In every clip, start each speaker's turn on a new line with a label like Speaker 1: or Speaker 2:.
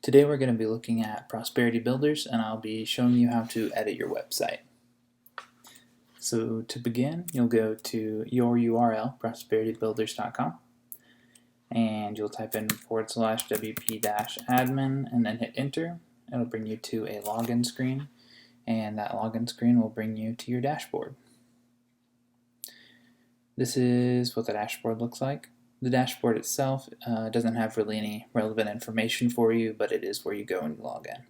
Speaker 1: Today we're going to be looking at Prosperity Builders, and I'll be showing you how to edit your website. So to begin, you'll go to your URL, prosperitybuilders.com, and you'll type in /wp-admin and then hit enter. It'll bring you to a login screen, and that login screen will bring you to your dashboard. This is what the dashboard looks like. The dashboard itself doesn't have really any relevant information for you, but it is where you go and log in.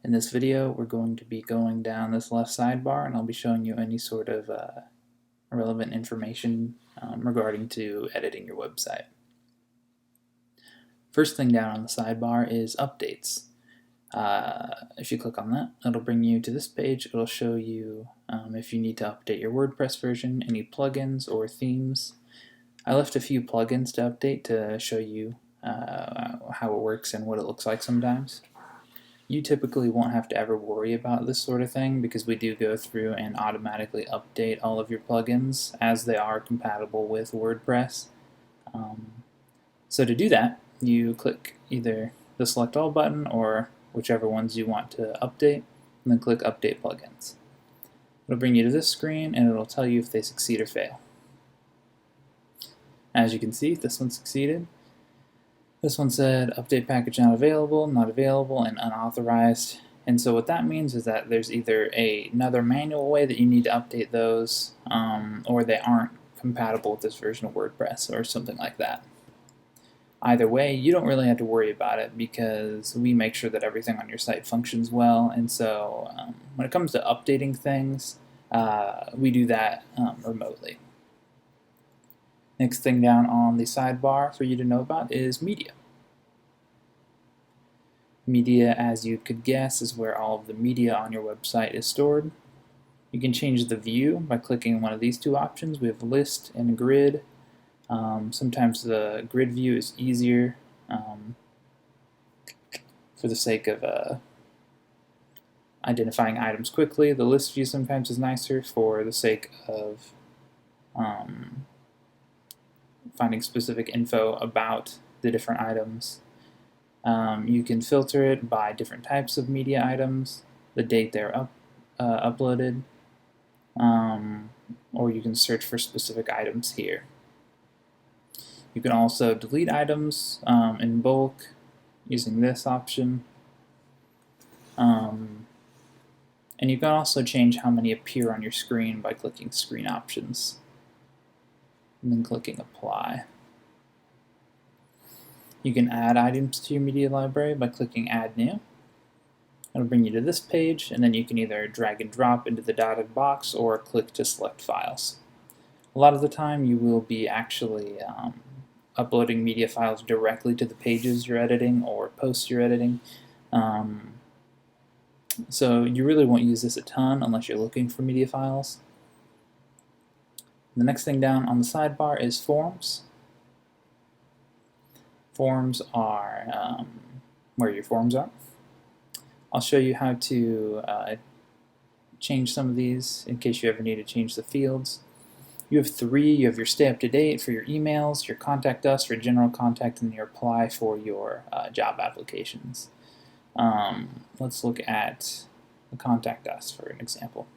Speaker 1: In this video, we're going to be going down this left sidebar, and I'll be showing you any sort of relevant information regarding to editing your website. First thing down on the sidebar is updates. If you click on that, it'll bring you to this page. It'll show you if you need to update your WordPress version, any plugins or themes. I left a few plugins to update to show you how it works and what it looks like sometimes. You typically won't have to ever worry about this sort of thing because we do go through and automatically update all of your plugins as they are compatible with WordPress. So to do that, you click either the Select All button or whichever ones you want to update, and then click Update Plugins. It'll bring you to this screen and it'll tell you if they succeed or fail. As you can see, this one succeeded. This one said update package not available, and unauthorized. And so what that means is that there's either another manual way that you need to update those, or they aren't compatible with this version of WordPress or something like that. Either way, you don't really have to worry about it because we make sure that everything on your site functions well. And so when it comes to updating things, we do that remotely. Next thing down on the sidebar for you to know about is media. Media, as you could guess, is where all of the media on your website is stored. You can change the view by clicking one of these two options. We have list and grid. Sometimes the grid view is easier for the sake of identifying items quickly. The list view sometimes is nicer for the sake of finding specific info about the different items. You can filter it by different types of media items, the date they're uploaded, or you can search for specific items here. You can also delete items in bulk using this option. And you can also change how many appear on your screen by clicking Screen Options and then clicking Apply. You can add items to your media library by clicking Add New. It'll bring you to this page, and then you can either drag and drop into the dotted box or click to select files. A lot of the time you will be actually uploading media files directly to the pages you're editing or posts you're editing. So you really won't use this a ton unless you're looking for media files. The next thing down on the sidebar is forms. Forms are where your forms are. I'll show you how to change some of these in case you ever need to change the fields. You have three. You have your stay up to date for your emails, your contact us for general contact, and your apply for your job applications. Let's look at the contact us for an example.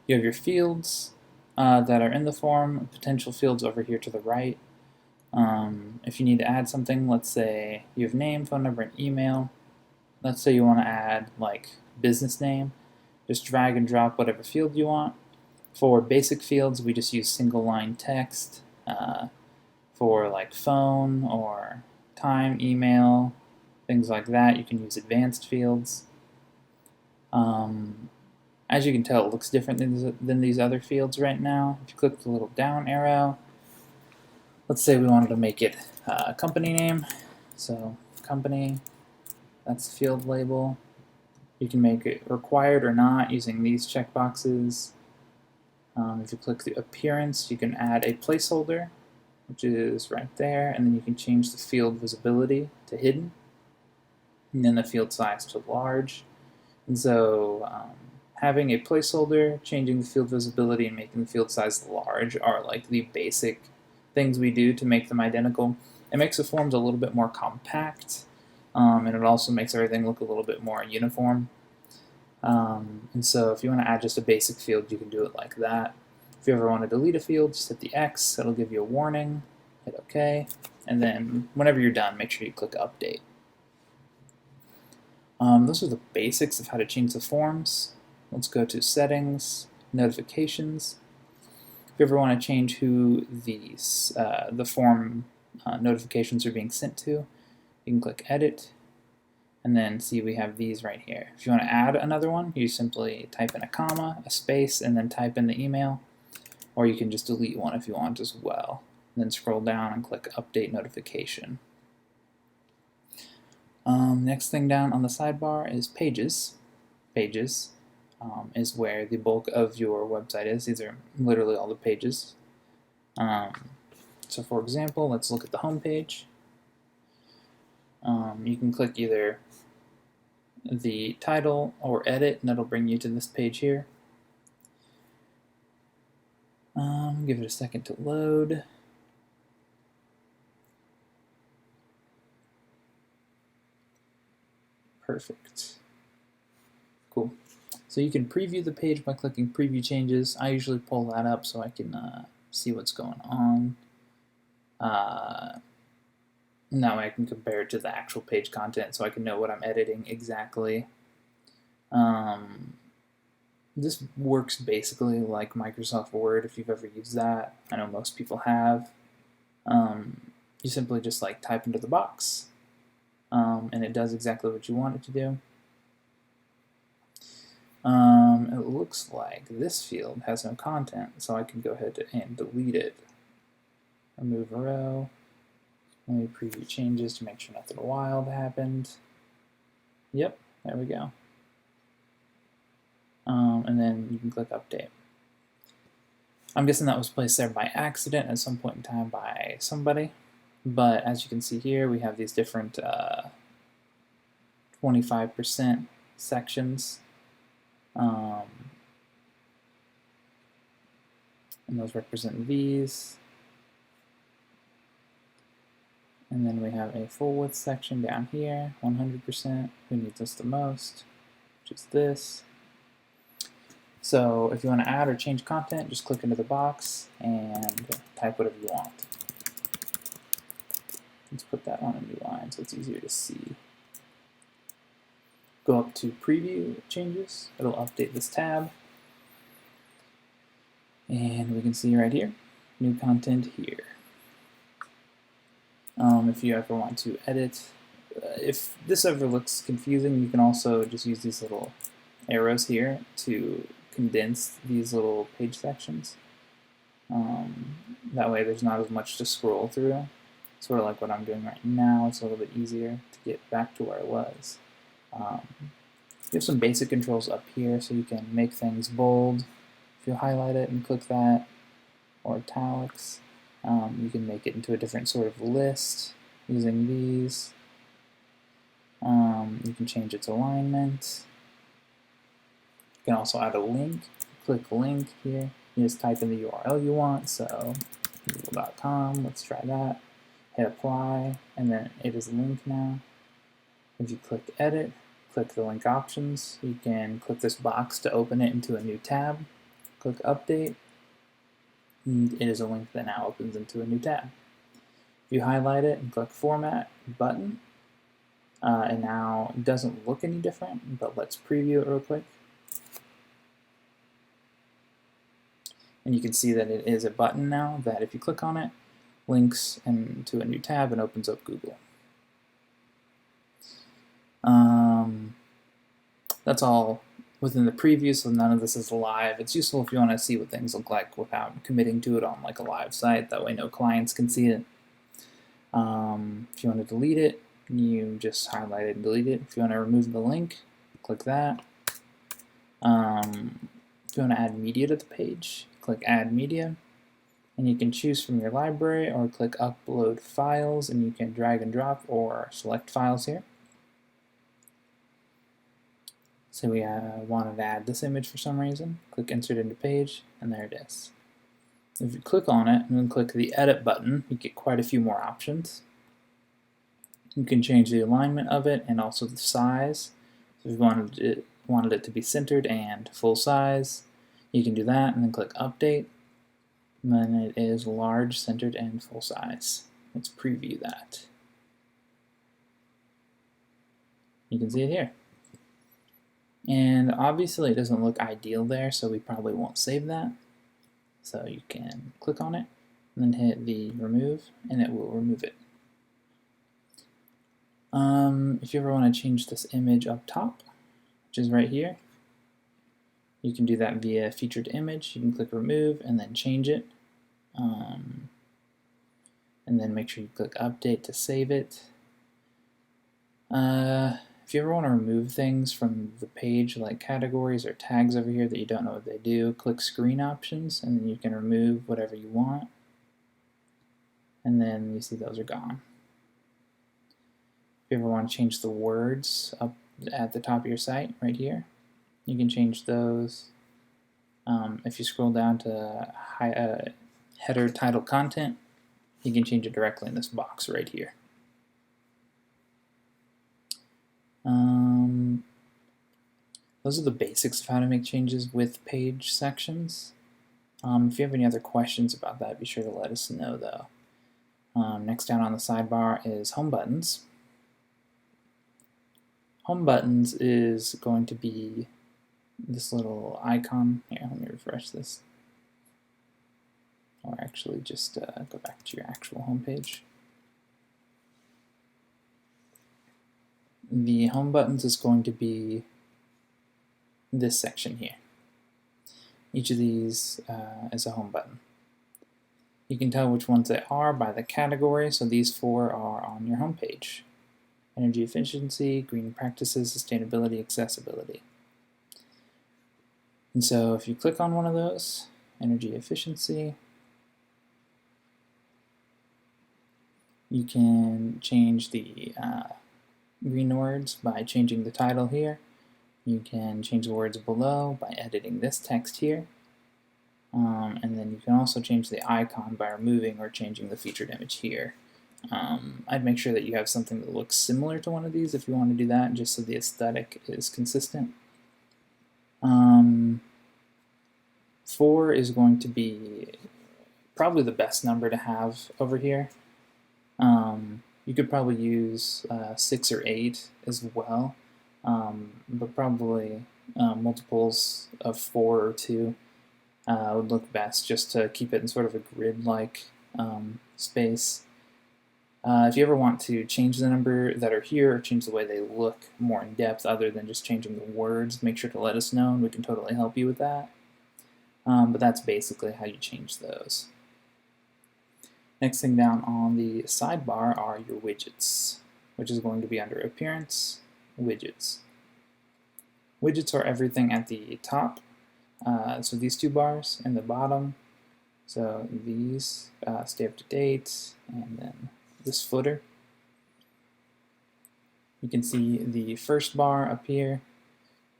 Speaker 1: You have your fields that are in the form, potential fields over here to the right. If you need to add something, let's say you have name, phone number, and email. Let's say you want to add like business name. Just drag and drop whatever field you want. For basic fields, we just use single line text. For like phone or time, email, things like that, you can use advanced fields. As you can tell, it looks different than these other fields right now. If you click the little down arrow, let's say we wanted to make it company name. So company, that's the field label. You can make it required or not using these checkboxes. If you click the appearance, you can add a placeholder, which is right there, and then you can change the field visibility to hidden, and then the field size to large. And so having a placeholder, changing the field visibility, and making the field size large are like the basic things we do to make them identical. It makes the forms a little bit more compact, and it also makes everything look a little bit more uniform. And so if you want to add just a basic field, you can do it like that. If you ever want to delete a field, just hit the X, it'll give you a warning, hit OK, and then whenever you're done, make sure you click Update. Those are the basics of how to change the forms. Let's go to Settings, Notifications. If you ever want to change who the form notifications are being sent to, you can click Edit, and then see we have these right here. If you want to add another one, you simply type in a comma, a space, and then type in the email, or you can just delete one if you want as well. And then scroll down and click Update Notification. Next thing down on the sidebar is Pages. Pages is where the bulk of your website is. These are literally all the pages. So for example, let's look at the home page. You can click either the title or edit, and that'll bring you to this page here. Give it a second to load. Perfect. Cool. So you can preview the page by clicking Preview Changes. I usually pull that up so I can see what's going on. And that way I can compare it to the actual page content so I can know what I'm editing exactly. This works basically like Microsoft Word if you've ever used that. I know most people have. You simply just type into the box, and it does exactly what you want it to do. It looks like this field has no content, so I can go ahead and delete it. Remove a row. Let me preview changes to make sure nothing wild happened. Yep, there we go. And then you can click Update. I'm guessing that was placed there by accident at some point in time by somebody, but as you can see here, we have these different 25% sections. And those represent these. And then we have a full width section down here, 100%, who needs us the most, which is this. So if you want to add or change content, just click into the box and type whatever you want. Let's put that on a new line so it's easier to see. Go up to Preview Changes, it'll update this tab. And we can see right here, new content here. If you ever want to edit, if this ever looks confusing, you can also just use these little arrows here to condense these little page sections. That way there's not as much to scroll through. Sort of like what I'm doing right now, it's a little bit easier to get back to where I was. You have some basic controls up here, so you can make things bold. If you highlight it and click that, or italics, you can make it into a different sort of list using these. You can change its alignment. You can also add a link. Click link here. You just type in the URL you want, so google.com, let's try that. Hit apply, and then it is linked now. If you click edit, click the link options, you can click this box to open it into a new tab. Click update, and it is a link that now opens into a new tab. If you highlight it and click format button, and now it doesn't look any different, but let's preview it real quick. And you can see that it is a button now that if you click on it, links into a new tab and opens up Google. That's all within the preview, so none of this is live. It's useful if you want to see what things look like without committing to it on like a live site. That way no clients can see it. If you want to delete it, you just highlight it and delete it. If you want to remove the link, click that. If you want to add media to the page, click Add Media. And you can choose from your library or click Upload Files, and you can drag and drop or select files here. So we wanted to add this image for some reason. Click Insert into Page, and there it is. If you click on it and then click the Edit button, you get quite a few more options. You can change the alignment of it and also the size. So if you wanted it to be centered and full size, you can do that and then click Update. And then it is large, centered, and full size. Let's preview that. You can see it here. And obviously it doesn't look ideal there, so we probably won't save that. So you can click on it, and then hit the remove, and it will remove it. If you ever want to change this image up top, which is right here, you can do that via featured image. You can click remove and then change it. And then make sure you click update to save it. If you ever want to remove things from the page, like categories or tags over here that you don't know what they do, click screen options and then you can remove whatever you want. And then you see those are gone. If you ever want to change the words up at the top of your site, right here, you can change those. If you scroll down to header title content, you can change it directly in this box right here. Those are the basics of how to make changes with page sections. If you have any other questions about that, be sure to let us know though. Next down on the sidebar is Home Buttons. Home Buttons is going to be this little icon. Here, let me refresh this. Or actually just go back to your actual home page. The Home Buttons is going to be this section here. Each of these is a home button. You can tell which ones they are by the category, so these 4 are on your home page. Energy efficiency, green practices, sustainability, accessibility. And so if you click on one of those, energy efficiency, you can change the green words by changing the title here. You can change the words below by editing this text here. And then you can also change the icon by removing or changing the featured image here. I'd make sure that you have something that looks similar to one of these if you want to do that, just so the aesthetic is consistent. 4 is going to be probably the best number to have over here. You could probably use 6 or 8 as well, but probably multiples of 4 or 2 would look best, just to keep it in sort of a grid-like space. If you ever want to change the number that are here or change the way they look more in depth other than just changing the words, make sure to let us know and we can totally help you with that. But that's basically how you change those. Next thing down on the sidebar are your widgets, which is going to be under Appearance, Widgets. Widgets are everything at the top, so these 2 bars and the bottom. So these stay up to date, and then this footer. You can see the first bar up here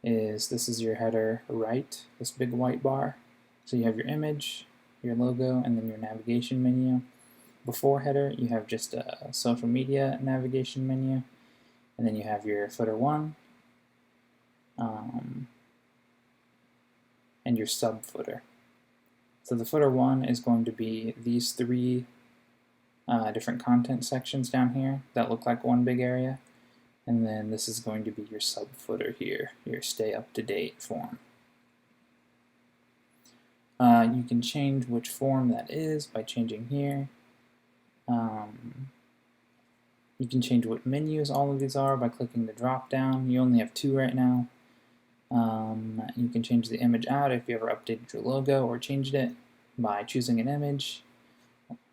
Speaker 1: this is your header right, this big white bar. So you have your image, your logo, and then your navigation menu. Before header, you have just a social media navigation menu, and then you have your footer 1, and your sub footer. So the footer 1 is going to be these 3 different content sections down here that look like one big area, and then this is going to be your sub footer here, your stay up to date form. You can change which form that is by changing here. You can change what menus all of these are by clicking the drop down. You only have 2 right now. You can change the image out if you ever updated your logo or changed it by choosing an image.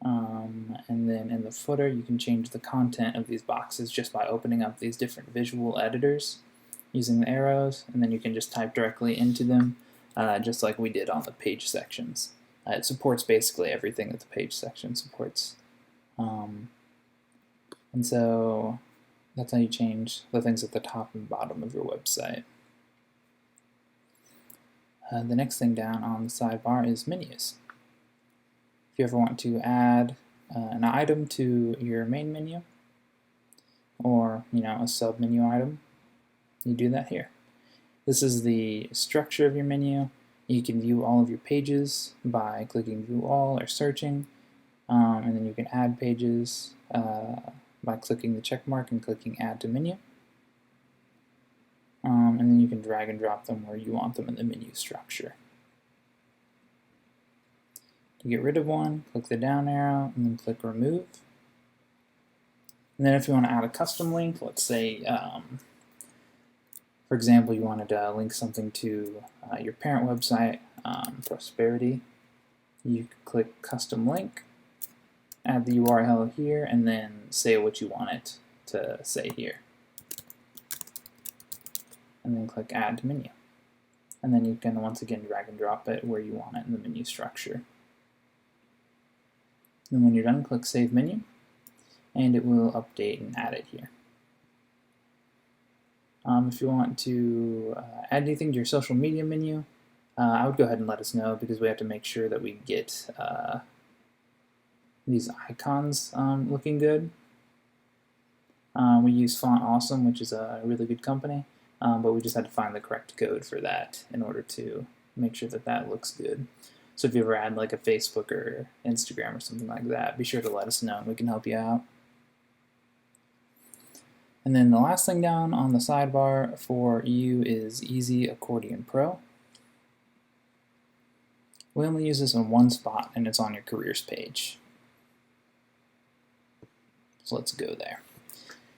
Speaker 1: And then in the footer, you can change the content of these boxes just by opening up these different visual editors using the arrows, and then you can just type directly into them, just like we did on the page sections. It supports basically everything that the page section supports. And so that's how you change the things at the top and bottom of your website. The next thing down on the sidebar is menus. If you ever want to add an item to your main menu, or a sub-menu item, you do that here. This is the structure of your menu. You can view all of your pages by clicking View All or searching, and then you can add pages by clicking the check mark and clicking Add to Menu. And then you can drag and drop them where you want them in the menu structure. To get rid of one, click the down arrow and then click Remove. And then if you want to add a custom link, let's say, for example, you wanted to link something to your parent website, Prosperiti, you could click Custom Link, add the URL here, and then say what you want it to say here. And then click Add to Menu. And then you can once again drag and drop it where you want it in the menu structure. And when you're done, click Save Menu, and it will update and add it here. If you want to add anything to your social media menu, I would go ahead and let us know, because we have to make sure that we get these icons looking good. We use Font Awesome, which is a really good company, but we just had to find the correct code for that in order to make sure that that looks good. So if you ever add like a Facebook or Instagram or something like that, be sure to let us know and we can help you out. And then the last thing down on the sidebar for you is Easy Accordion Pro. We only use this in one spot, and it's on your careers page. So let's go there.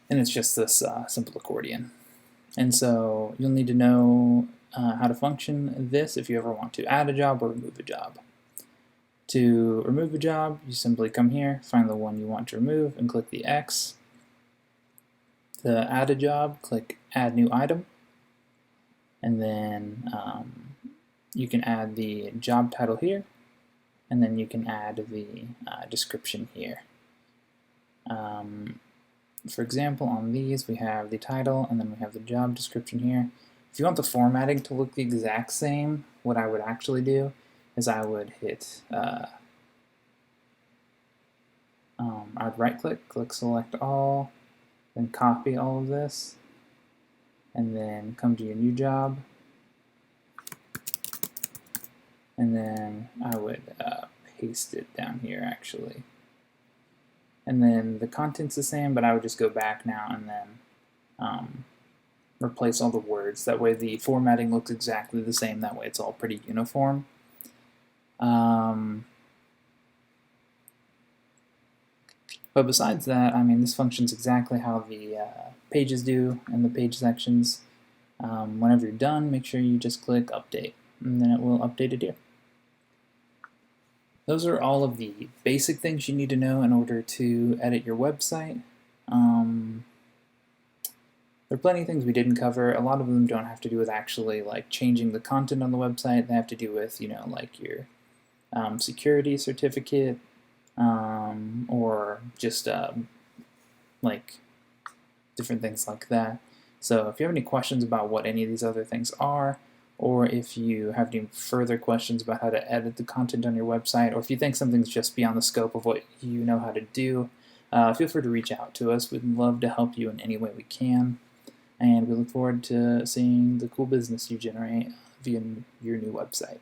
Speaker 1: And it's just this simple accordion. And so you'll need to know how to function this if you ever want to add a job or remove a job. To remove a job, you simply come here, find the one you want to remove, and click the X. To add a job, click Add New Item, and then you can add the job title here, and then you can add the description here. For example, on these we have the title and then we have the job description here. If you want the formatting to look the exact same, what I would actually do is I would hit, I'd right click Select All, then copy all of this, and then come to your new job, and then I would paste it down here actually. And then the content's the same, but I would just go back now and then replace all the words. That way the formatting looks exactly the same, that way it's all pretty uniform. But besides that, I mean, this functions exactly how the pages do and the page sections. Whenever you're done, make sure you just click Update, and then it will update it here. Those are all of the basic things you need to know in order to edit your website. There are plenty of things we didn't cover. A lot of them don't have to do with actually like changing the content on the website. They have to do with, like your security certificate, or just like different things like that. So if you have any questions about what any of these other things are, or if you have any further questions about how to edit the content on your website, or if you think something's just beyond the scope of what you know how to do, feel free to reach out to us. We'd love to help you in any way we can, and we look forward to seeing the cool business you generate via your new website.